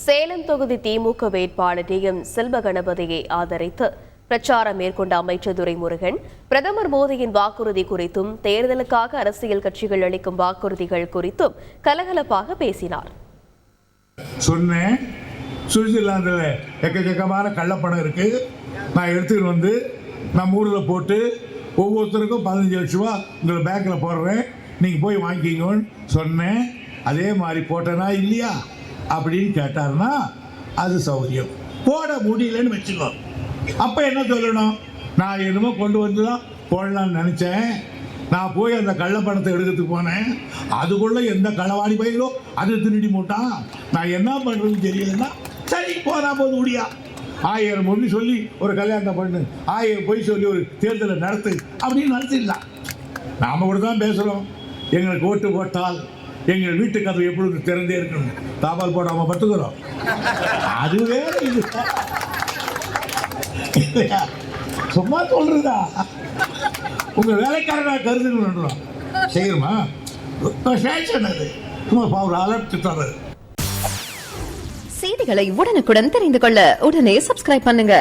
சேலம் தொகுதி திமுக வேட்பாளர் டி.எம். செல்வகணபதியை ஆதரித்து பிரச்சாரம் மேற்கொண்ட அமைச்சர் துரைமுருகன் பிரதமர் மோடியின் வாக்குறுதி குறித்தும் தேர்தலுக்காக அரசியல் கட்சிகள் அளிக்கும் வாக்குறுதிகள் குறித்தும் கலகலப்பாக பேசினார். சொன்னேன், சுவிட்சர்லாந்தில் எக்கச்சக்கமான கள்ளப்பணம் இருக்கு, நான் எடுத்துக்கிட்டு வந்து நம்ம ஊரில் போட்டு ஒவ்வொருத்தருக்கும் 15 லட்ச ரூபா உங்களை பேங்க்கில் போடுறேன், நீங்கள் போய் வாங்கிக்கிங்கன்னு சொன்னேன். அதே மாதிரி போட்டேனா இல்லையா அப்படின்னு கேட்டாருன்னா அது சௌகரியம். போட முடியலன்னு வச்சுக்கோ, அப்போ என்ன சொல்லணும்? நான் என்னமோ கொண்டு வந்து தான் போடலான்னு நினச்சேன், நான் போய் அந்த கள்ளப்பணத்தை எடுக்கிறதுக்கு போனேன், அதுக்குள்ளே எந்த களவாடி பயிரோ அதை திருடி மூட்டான், நான் என்ன பண்ணுறதுன்னு தெரியலன்னா சரி போனா போது முடியா 1000 மொழி சொல்லி ஒரு கல்யாணத்தை பண்ணு, 1000 பொய் சொல்லி ஒரு தேர்தலை நடத்து அப்படின்னு நடத்திடலாம். நாம் கூட தான் பேசுகிறோம், எங்களுக்கு ஓட்டு போட்டால் எங்கள் வீட்டு கதவு எப்பொழுது திறந்தே இருக்கணும், தாபால் போடாமல் பத்துக்கிறோம். அது வேற, இது சும்மா சொல்றதா? உங்க வேலைக்காரனா கருதுன்னு செய்யணுமா? அது சும்மா பவர் அலர்ட் தர்றது. செய்திகளை உடனுக்குடன் தெரிந்து கொள்ள உடனே சப்ஸ்கிரைப் பண்ணுங்க.